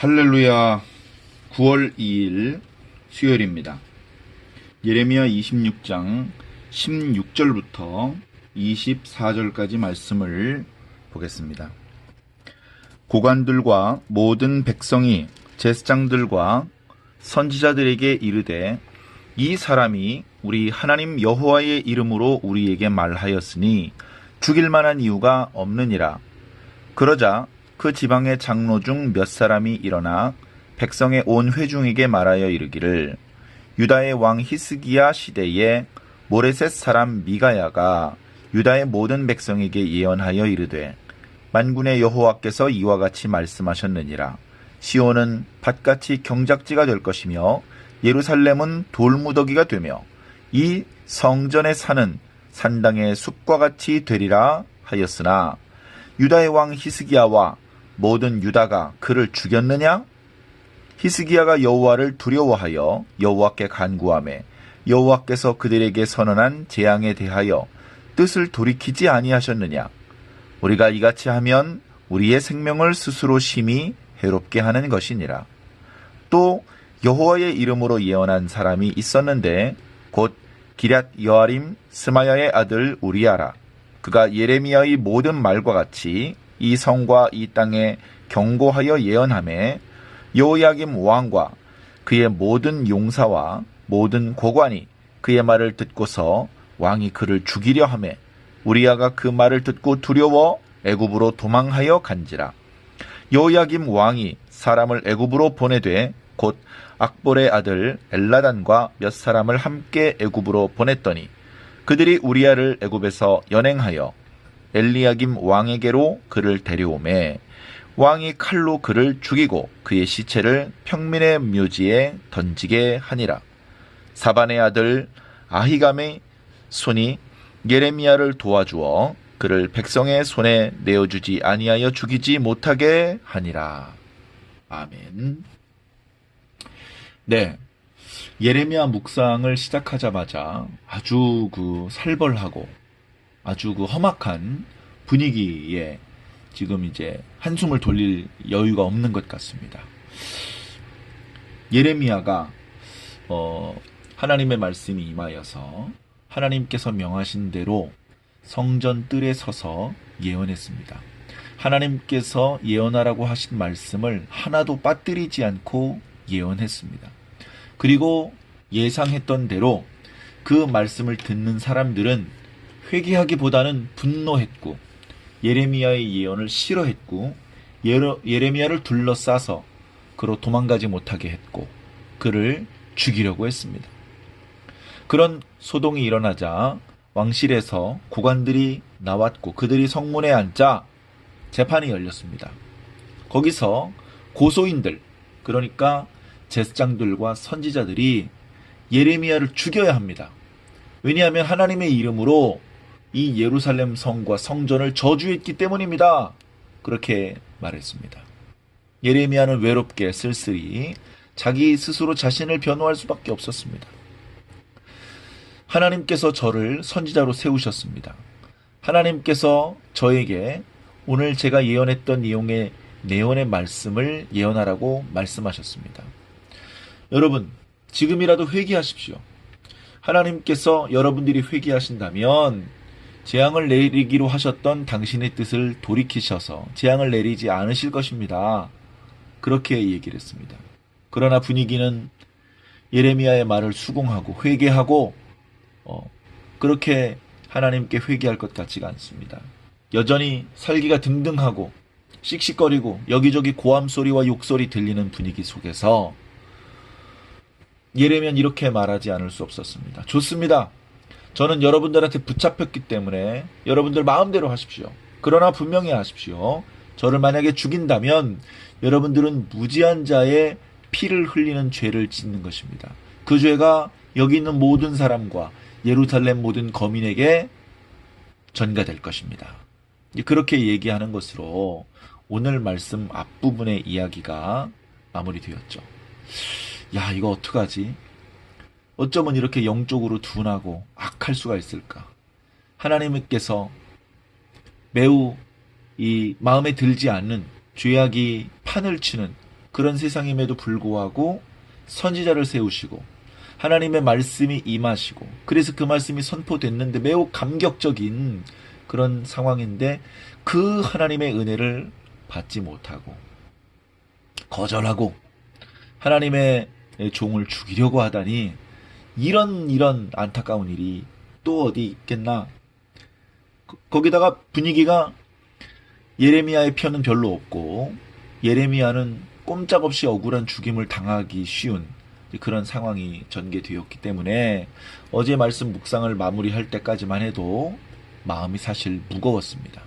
할렐루야. 9월 2일 수요일입니다. 예레미야 26장 16절부터 24절까지 말씀을 보겠습니다. 고관들과 모든 백성이 제사장들과 선지자들에게 이르되 이 사람이 우리 하나님 여호와의 이름으로 우리에게 말하였으니 죽일 만한 이유가 없느니라. 그러자 그 지방의 장로 중 몇 사람이 일어나 백성의 온 회중에게 말하여 이르기를 유다의 왕 히스기야 시대에 모레셋 사람 미가야가 유다의 모든 백성에게 예언하여 이르되 만군의 여호와께서 이와 같이 말씀하셨느니라. 시온은 밭같이 경작지가 될 것이며 예루살렘은 돌무더기가 되며 이 성전의 산은 산당의 숲과 같이 되리라 하였으나 유다의 왕 히스기야와 모든 유다가 그를 죽였느냐? 히스기야가 여호와를 두려워하여 여호와께 간구하매 여호와께서 그들에게 선언한 재앙에 대하여 뜻을 돌이키지 아니하셨느냐? 우리가 이같이 하면 우리의 생명을 스스로 심히 해롭게 하는 것이니라. 또 여호와의 이름으로 예언한 사람이 있었는데 곧 기럇 여아림 스마야의 아들 우리야라. 그가 예레미야의 모든 말과 같이 이 성과 이 땅에 경고하여 예언하매 여호야김 왕과 그의 모든 용사와 모든 고관이 그의 말을 듣고서 왕이 그를 죽이려 하매 우리야가 그 말을 듣고 두려워 애굽으로 도망하여 간지라. 여호야김 왕이 사람을 애굽으로 보내되 곧 악볼의 아들 엘라단과 몇 사람을 함께 애굽으로 보냈더니 그들이 우리야를 애굽에서 연행하여 엘리야김 왕에게로 그를 데려오매 왕이 칼로 그를 죽이고 그의 시체를 평민의 묘지에 던지게 하니라. 사반의 아들 아히감의 손이 예레미야를 도와주어 그를 백성의 손에 내어주지 아니하여 죽이지 못하게 하니라. 아멘. 네. 예레미야 묵상을 시작하자마자 아주 살벌하고 아주 험악한 분위기에 지금 이제 한숨을 돌릴 여유가 없는 것 같습니다. 예레미야가 하나님의 말씀이 임하여서 하나님께서 명하신 대로 성전 뜰에 서서 예언했습니다. 하나님께서 예언하라고 하신 말씀을 하나도 빠뜨리지 않고 예언했습니다. 그리고 예상했던 대로 그 말씀을 듣는 사람들은 회개하기보다는 분노했고 예레미야의 예언을 싫어했고 예레미야를 둘러싸서 그로 도망가지 못하게 했고 그를 죽이려고 했습니다. 그런 소동이 일어나자 왕실에서 고관들이 나왔고 그들이 성문에 앉자 재판이 열렸습니다. 거기서 고소인들, 그러니까 제사장들과 선지자들이 예레미야를 죽여야 합니다. 왜냐하면 하나님의 이름으로 이 예루살렘 성과 성전을 저주했기 때문입니다. 그렇게 말했습니다. 예레미야는 외롭게 쓸쓸히 자기 스스로 자신을 변호할 수밖에 없었습니다. 하나님께서 저를 선지자로 세우셨습니다. 하나님께서 저에게 오늘 제가 예언했던 내용의 말씀을 예언하라고 말씀하셨습니다. 여러분, 지금이라도 회개하십시오. 하나님께서 여러분들이 회개하신다면 재앙을 내리기로 하셨던 당신의 뜻을 돌이키셔서 재앙을 내리지 않으실 것입니다. 그렇게 얘기를 했습니다. 그러나 분위기는 예레미야의 말을 수긍하고 회개하고 그렇게 하나님께 회개할 것 같지가 않습니다. 여전히 살기가 등등하고 씩씩거리고 여기저기 고함 소리와 욕소리 들리는 분위기 속에서 예레미야는 이렇게 말하지 않을 수 없었습니다. 좋습니다. 저는 여러분들한테 붙잡혔기 때문에 여러분들 마음대로 하십시오. 그러나 분명히 하십시오. 저를 만약에 죽인다면 여러분들은 무지한 자의 피를 흘리는 죄를 짓는 것입니다. 그 죄가 여기 있는 모든 사람과 예루살렘 모든 거민에게 전가될 것입니다. 그렇게 얘기하는 것으로 오늘 말씀 앞부분의 이야기가 마무리되었죠. 야, 이거 어떡하지? 어쩌면 이렇게 영적으로 둔하고 악할 수가 있을까? 하나님께서 매우 이 마음에 들지 않는 죄악이 판을 치는 그런 세상임에도 불구하고 선지자를 세우시고 하나님의 말씀이 임하시고 그래서 그 말씀이 선포됐는데 매우 감격적인 그런 상황인데 그 하나님의 은혜를 받지 못하고 거절하고 하나님의 종을 죽이려고 하다니 이런 안타까운 일이 또 어디 있겠나. 거기다가 분위기가 예레미야의 편은 별로 없고 예레미야는 꼼짝없이 억울한 죽임을 당하기 쉬운 그런 상황이 전개되었기 때문에 어제 말씀 묵상을 마무리할 때까지만 해도 마음이 사실 무거웠습니다.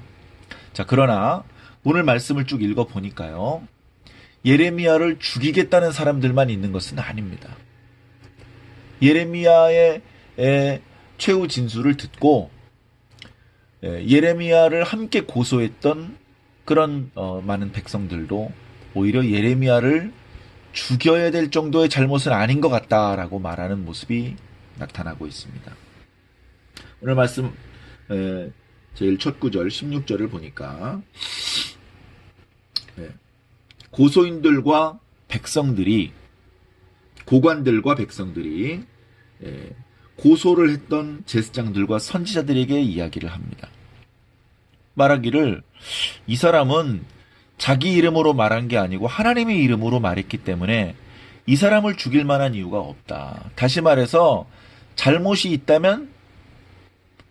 자, 그러나 오늘 말씀을 쭉 읽어보니까요. 예레미야를 죽이겠다는 사람들만 있는 것은 아닙니다. 예레미야의 최후 진술을 듣고 예레미야를 함께 고소했던 그런 많은 백성들도 오히려 예레미야를 죽여야 될 정도의 잘못은 아닌 것 같다라고 말하는 모습이 나타나고 있습니다. 오늘 말씀 제일 첫 구절 16절을 보니까 고소인들과 백성들이 고관들과 백성들이 고소를 했던 제사장들과 선지자들에게 이야기를 합니다. 말하기를 이 사람은 자기 이름으로 말한 게 아니고 하나님의 이름으로 말했기 때문에 이 사람을 죽일 만한 이유가 없다. 다시 말해서 잘못이 있다면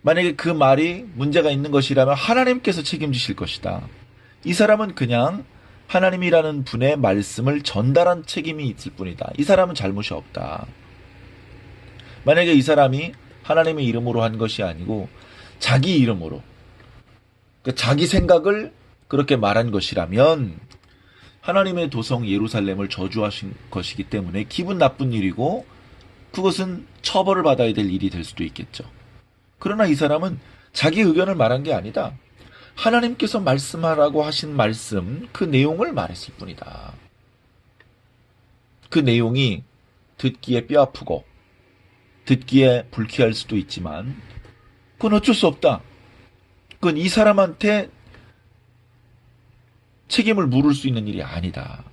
만약에 그 말이 문제가 있는 것이라면 하나님께서 책임지실 것이다. 이 사람은 그냥 하나님이라는 분의 말씀을 전달한 책임이 있을 뿐이다. 이 사람은 잘못이 없다. 만약에 이 사람이 하나님의 이름으로 한 것이 아니고 자기 이름으로 그러니까 자기 생각을 그렇게 말한 것이라면 하나님의 도성 예루살렘을 저주하신 것이기 때문에 기분 나쁜 일이고 그것은 처벌을 받아야 될 일이 될 수도 있겠죠. 그러나 이 사람은 자기 의견을 말한 게 아니다. 하나님께서 말씀하라고 하신 말씀, 그 내용을 말했을 뿐이다. 그 내용이 듣기에 뼈아프고 듣기에 불쾌할 수도 있지만 그건 어쩔 수 없다. 그건 이 사람한테 책임을 물을 수 있는 일이 아니다.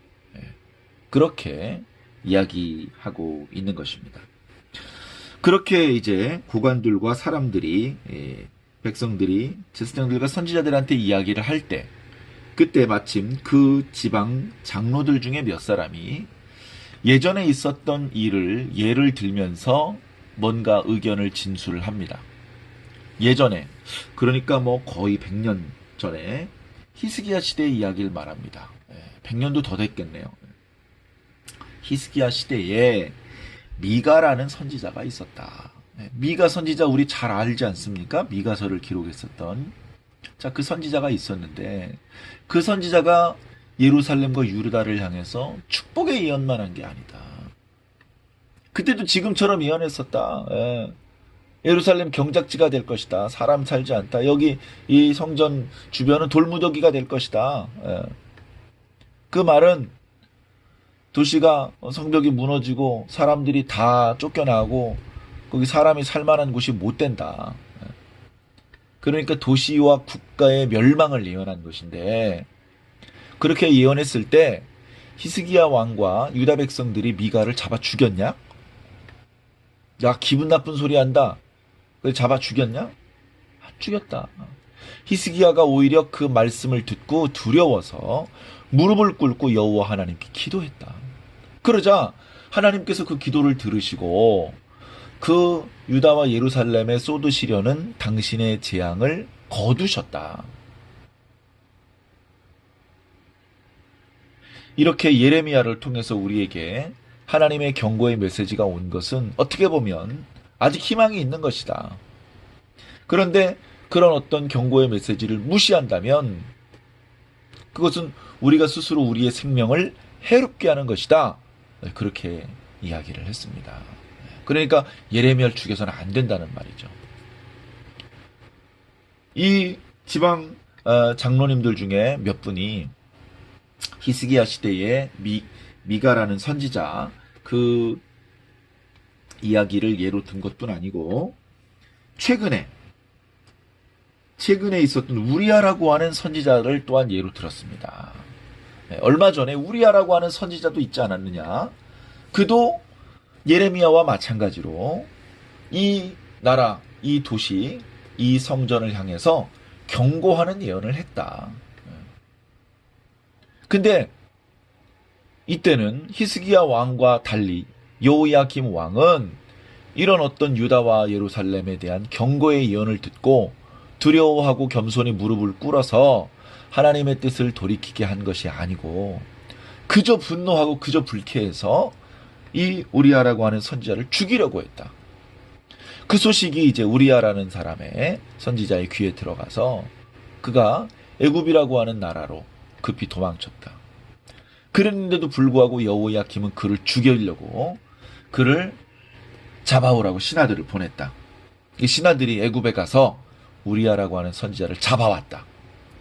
그렇게 이야기하고 있는 것입니다. 그렇게 이제 고관들과 사람들이 백성들이 제사장들과 선지자들한테 이야기를 할 때 그때 마침 그 지방 장로들 중에 몇 사람이 예전에 있었던 일을 예를 들면서 뭔가 의견을 진술을 합니다. 예전에 그러니까 뭐 거의 100년 전에 히스기야 시대의 이야기를 말합니다. 100년도 더 됐겠네요. 히스기야 시대에 미가라는 선지자가 있었다. 미가 선지자 우리 잘 알지 않습니까? 미가서를 기록했었던. 자, 그 선지자가 있었는데 그 선지자가 예루살렘과 유다를 향해서 축복의 예언만 한 게 아니다. 그때도 지금처럼 예언했었다. 예루살렘 경작지가 될 것이다. 사람 살지 않다. 여기 이 성전 주변은 돌무더기가 될 것이다. 그 말은 도시가 성벽이 무너지고 사람들이 다 쫓겨나고 거기 사람이 살만한 곳이 못 된다. 그러니까 도시와 국가의 멸망을 예언한 것인데 그렇게 예언했을 때 히스기야 왕과 유다 백성들이 미가를 잡아 죽였냐? 야, 기분 나쁜 소리 한다. 그래서 잡아 죽였냐? 안 죽였다. 히스기야가 오히려 그 말씀을 듣고 두려워서 무릎을 꿇고 여호와 하나님께 기도했다. 그러자 하나님께서 그 기도를 들으시고 그 유다와 예루살렘에 쏟으시려는 당신의 재앙을 거두셨다. 이렇게 예레미야를 통해서 우리에게 하나님의 경고의 메시지가 온 것은 어떻게 보면 아직 희망이 있는 것이다. 그런데 그런 어떤 경고의 메시지를 무시한다면 그것은 우리가 스스로 우리의 생명을 해롭게 하는 것이다. 그렇게 이야기를 했습니다. 그러니까 예레미야를 죽여서는 안 된다는 말이죠. 이 지방 장로님들 중에 몇 분이 히스기야 시대의 미가라는 선지자 그 이야기를 예로 든 것뿐 아니고 최근에 있었던 우리아라고 하는 선지자를 또한 예로 들었습니다. 얼마 전에 우리아라고 하는 선지자도 있지 않았느냐? 그도 예레미야와 마찬가지로 이 나라, 이 도시, 이 성전을 향해서 경고하는 예언을 했다. 근데 이때는 히스기야 왕과 달리 여호야김 왕은 이런 어떤 유다와 예루살렘에 대한 경고의 예언을 듣고 두려워하고 겸손히 무릎을 꿇어서 하나님의 뜻을 돌이키게 한 것이 아니고 그저 분노하고 그저 불쾌해서 이 우리아라고 하는 선지자를 죽이려고 했다. 그 소식이 이제 우리아라는 사람의 선지자의 귀에 들어가서 그가 애굽이라고 하는 나라로 급히 도망쳤다. 그랬는데도 불구하고 여호야김은 그를 죽이려고 그를 잡아오라고 신하들을 보냈다. 이 신하들이 애굽에 가서 우리아라고 하는 선지자를 잡아왔다.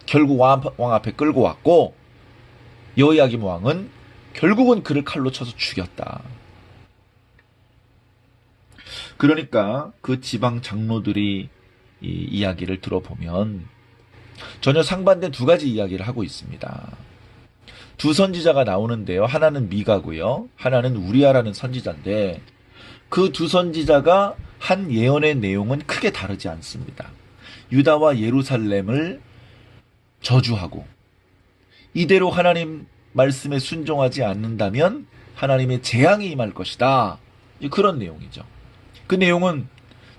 결국 왕 앞에 끌고 왔고 여호야김 왕은 결국은 그를 칼로 쳐서 죽였다. 그러니까 그 지방 장로들이 이 이야기를 들어보면 전혀 상반된 두 가지 이야기를 하고 있습니다. 두 선지자가 나오는데요. 하나는 미가고요. 하나는 우리아라는 선지자인데 그 두 선지자가 한 예언의 내용은 크게 다르지 않습니다. 유다와 예루살렘을 저주하고 이대로 하나님 말씀에 순종하지 않는다면 하나님의 재앙이 임할 것이다. 그런 내용이죠. 그 내용은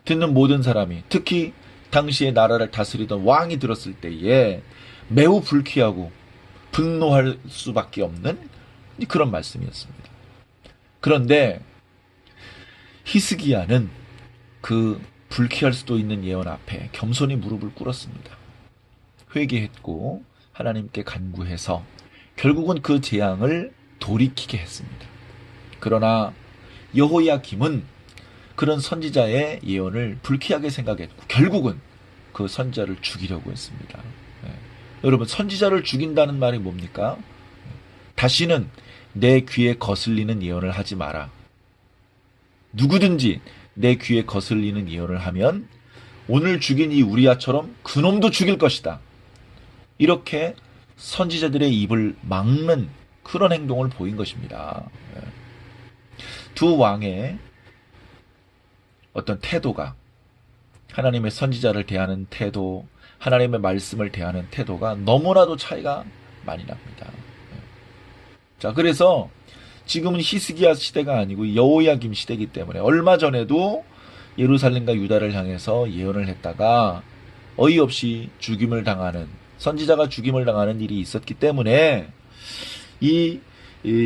듣는 모든 사람이 특히 당시에 나라를 다스리던 왕이 들었을 때에 매우 불쾌하고 분노할 수밖에 없는 그런 말씀이었습니다. 그런데 히스기야는 그 불쾌할 수도 있는 예언 앞에 겸손히 무릎을 꿇었습니다. 회개했고 하나님께 간구해서 결국은 그 재앙을 돌이키게 했습니다. 그러나 여호야김은 그런 선지자의 예언을 불쾌하게 생각했고 결국은 그 선지자를 죽이려고 했습니다. 여러분 선지자를 죽인다는 말이 뭡니까? 다시는 내 귀에 거슬리는 예언을 하지 마라. 누구든지 내 귀에 거슬리는 예언을 하면 오늘 죽인 이 우리아처럼 그놈도 죽일 것이다. 이렇게 선지자들의 입을 막는 그런 행동을 보인 것입니다. 두 왕의 어떤 태도가 하나님의 선지자를 대하는 태도, 하나님의 말씀을 대하는 태도가 너무나도 차이가 많이 납니다. 자, 그래서 지금은 히스기야 시대가 아니고 여호야김 시대이기 때문에 얼마 전에도 예루살렘과 유다를 향해서 예언을 했다가 어이없이 죽임을 당하는 선지자가 죽임을 당하는 일이 있었기 때문에 이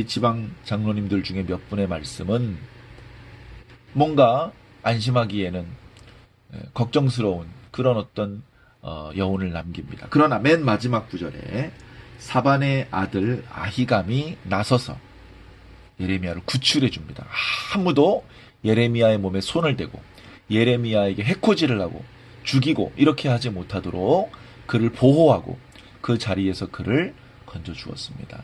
지방 장로님들 중에 몇 분의 말씀은 뭔가 안심하기에는 걱정스러운 그런 어떤 여운을 남깁니다. 그러나 맨 마지막 구절에 사반의 아들 아히감이 나서서 예레미야를 구출해 줍니다. 아무도 예레미야의 몸에 손을 대고 예레미야에게 해코지를 하고 죽이고 이렇게 하지 못하도록 그를 보호하고 그 자리에서 그를 건져 주었습니다.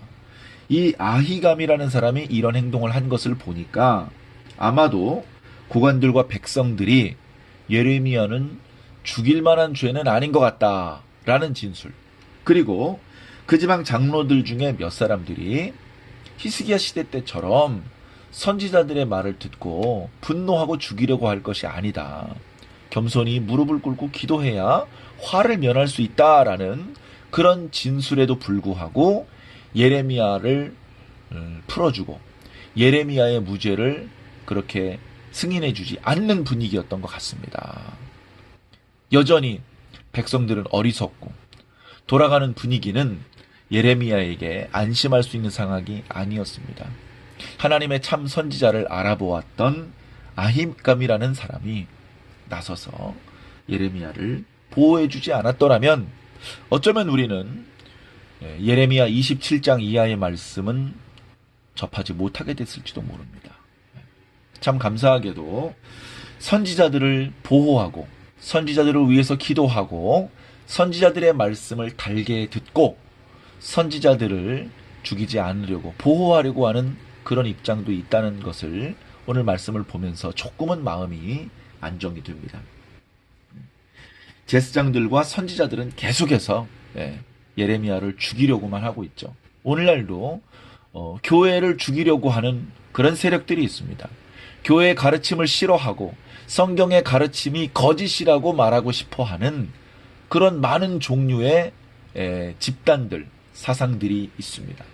이 아히감이라는 사람이 이런 행동을 한 것을 보니까 아마도 고관들과 백성들이 예레미야는 죽일 만한 죄는 아닌 것 같다라는 진술, 그리고 그 지방 장로들 중에 몇 사람들이 히스기야 시대 때처럼 선지자들의 말을 듣고 분노하고 죽이려고 할 것이 아니다. 겸손히 무릎을 꿇고 기도해야 화를 면할 수 있다라는 그런 진술에도 불구하고 예레미야를 풀어주고 예레미야의 무죄를 그렇게 승인해주지 않는 분위기였던 것 같습니다. 여전히 백성들은 어리석고 돌아가는 분위기는 예레미야에게 안심할 수 있는 상황이 아니었습니다. 하나님의 참 선지자를 알아보았던 아힘감이라는 사람이 나서서 예레미야를 보호해주지 않았더라면 어쩌면 우리는 예레미야 27장 이하의 말씀은 접하지 못하게 됐을지도 모릅니다. 참 감사하게도 선지자들을 보호하고 선지자들을 위해서 기도하고 선지자들의 말씀을 달게 듣고 선지자들을 죽이지 않으려고 보호하려고 하는 그런 입장도 있다는 것을 오늘 말씀을 보면서 조금은 마음이 안정이 됩니다. 제사장들과 선지자들은 계속해서 예레미야를 죽이려고만 하고 있죠. 오늘날도 교회를 죽이려고 하는 그런 세력들이 있습니다. 교회의 가르침을 싫어하고 성경의 가르침이 거짓이라고 말하고 싶어하는 그런 많은 종류의 집단들, 사상들이 있습니다.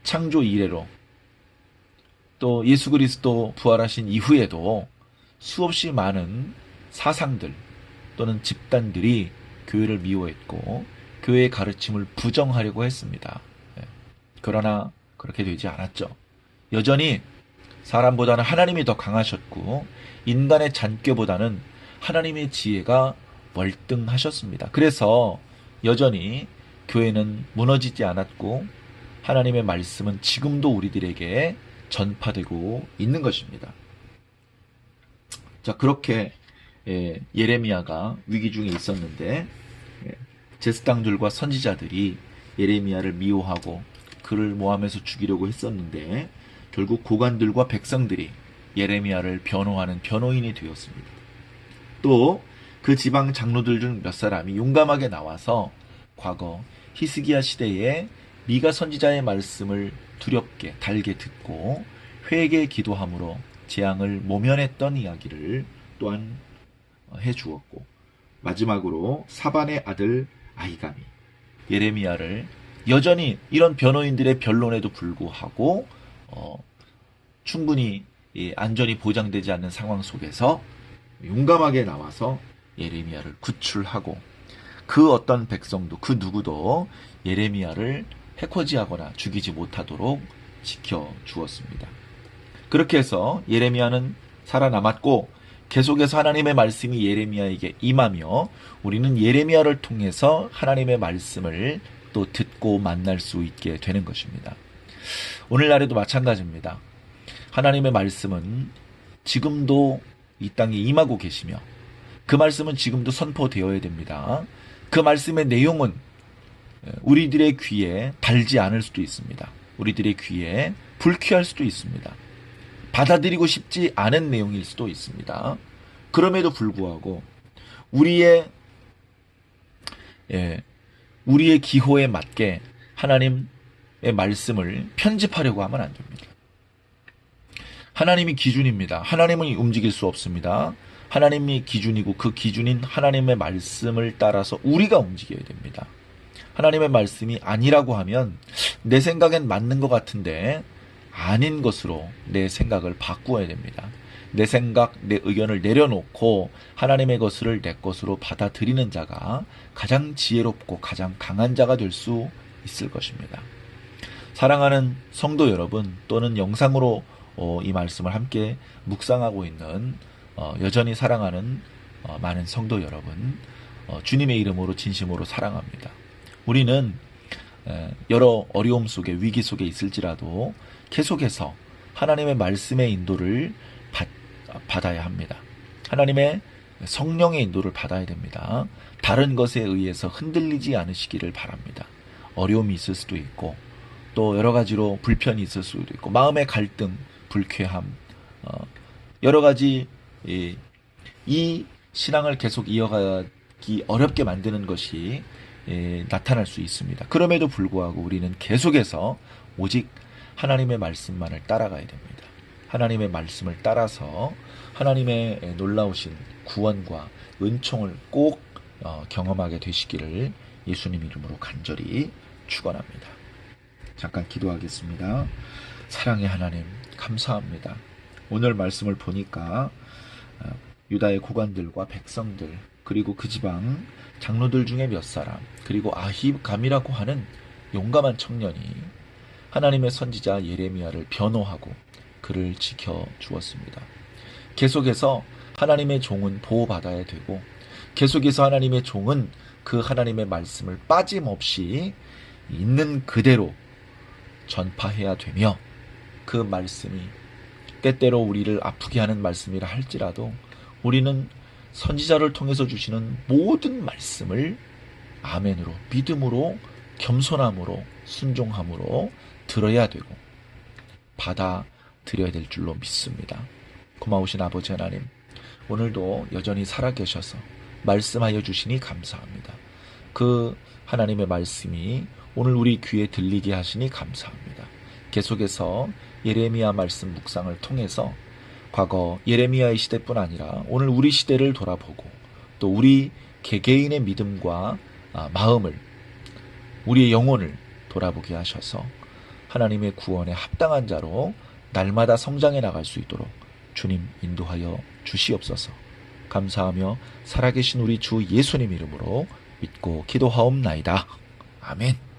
창조 이래로 또 예수 그리스도 부활하신 이후에도 수없이 많은 사상들 또는 집단들이 교회를 미워했고 교회의 가르침을 부정하려고 했습니다. 그러나 그렇게 되지 않았죠. 여전히 사람보다는 하나님이 더 강하셨고 인간의 잔꾀보다는 하나님의 지혜가 월등하셨습니다. 그래서 여전히 교회는 무너지지 않았고 하나님의 말씀은 지금도 우리들에게 전파되고 있는 것입니다. 자, 그렇게 예레미야가 위기 중에 있었는데 제사장들과 선지자들이 예레미야를 미워하고 그를 모함해서 죽이려고 했었는데 결국 고관들과 백성들이 예레미야를 변호하는 변호인이 되었습니다. 또 그 지방 장로들 중 몇 사람이 용감하게 나와서 과거 히스기야 시대에 미가 선지자의 말씀을 두렵게 달게 듣고 회개 기도함으로 재앙을 모면했던 이야기를 또한 해주었고, 마지막으로 사반의 아들 아히감이 예레미야를 여전히 이런 변호인들의 변론에도 불구하고 충분히 안전이 보장되지 않는 상황 속에서 용감하게 나와서 예레미야를 구출하고 그 어떤 백성도 그 누구도 예레미야를 해코지하거나 죽이지 못하도록 지켜주었습니다. 그렇게 해서 예레미야는 살아남았고 계속해서 하나님의 말씀이 예레미야에게 임하며 우리는 예레미야를 통해서 하나님의 말씀을 또 듣고 만날 수 있게 되는 것입니다. 오늘날에도 마찬가지입니다. 하나님의 말씀은 지금도 이 땅에 임하고 계시며 그 말씀은 지금도 선포되어야 됩니다. 그 말씀의 내용은 우리들의 귀에 달지 않을 수도 있습니다. 우리들의 귀에 불쾌할 수도 있습니다. 받아들이고 싶지 않은 내용일 수도 있습니다. 그럼에도 불구하고 우리의 기호에 맞게 하나님의 말씀을 편집하려고 하면 안 됩니다. 하나님이 기준입니다. 하나님은 움직일 수 없습니다. 하나님이 기준이고 그 기준인 하나님의 말씀을 따라서 우리가 움직여야 됩니다. 하나님의 말씀이 아니라고 하면 내 생각엔 맞는 것 같은데 아닌 것으로 내 생각을 바꾸어야 됩니다. 내 생각, 내 의견을 내려놓고 하나님의 것을 내 것으로 받아들이는 자가 가장 지혜롭고 가장 강한 자가 될 수 있을 것입니다. 사랑하는 성도 여러분, 또는 영상으로 이 말씀을 함께 묵상하고 있는 여전히 사랑하는 많은 성도 여러분, 주님의 이름으로 진심으로 사랑합니다. 우리는 여러 어려움 속에 위기 속에 있을지라도 계속해서 하나님의 말씀의 인도를 받아야 합니다. 하나님의 성령의 인도를 받아야 됩니다. 다른 것에 의해서 흔들리지 않으시기를 바랍니다. 어려움이 있을 수도 있고 또 여러 가지로 불편이 있을 수도 있고 마음의 갈등, 불쾌함, 여러 가지 이 신앙을 계속 이어가기 어렵게 만드는 것이 나타날 수 있습니다. 그럼에도 불구하고 우리는 계속해서 오직 하나님의 말씀만을 따라가야 됩니다. 하나님의 말씀을 따라서 하나님의 놀라우신 구원과 은총을 꼭 경험하게 되시기를 예수님 이름으로 간절히 축원합니다. 잠깐 기도하겠습니다. 사랑의 하나님, 감사합니다. 오늘 말씀을 보니까 유다의 고관들과 백성들, 그리고 그 지방 장로들 중에 몇 사람, 그리고 아히감이라고 하는 용감한 청년이 하나님의 선지자 예레미야를 변호하고 그를 지켜주었습니다. 계속해서 하나님의 종은 보호받아야 되고 계속해서 하나님의 종은 그 하나님의 말씀을 빠짐없이 있는 그대로 전파해야 되며 그 말씀이 때때로 우리를 아프게 하는 말씀이라 할지라도 우리는 선지자를 통해서 주시는 모든 말씀을 아멘으로, 믿음으로, 겸손함으로, 순종함으로 들어야 되고 받아들여야 될 줄로 믿습니다. 고마우신 아버지 하나님, 오늘도 여전히 살아계셔서 말씀하여 주시니 감사합니다. 그 하나님의 말씀이 오늘 우리 귀에 들리게 하시니 감사합니다. 계속해서 예레미야 말씀 묵상을 통해서 과거 예레미야의 시대뿐 아니라 오늘 우리 시대를 돌아보고 또 우리 개개인의 믿음과 마음을, 우리의 영혼을 돌아보게 하셔서 하나님의 구원에 합당한 자로 날마다 성장해 나갈 수 있도록 주님 인도하여 주시옵소서. 감사하며 살아계신 우리 주 예수님 이름으로 믿고 기도하옵나이다. 아멘.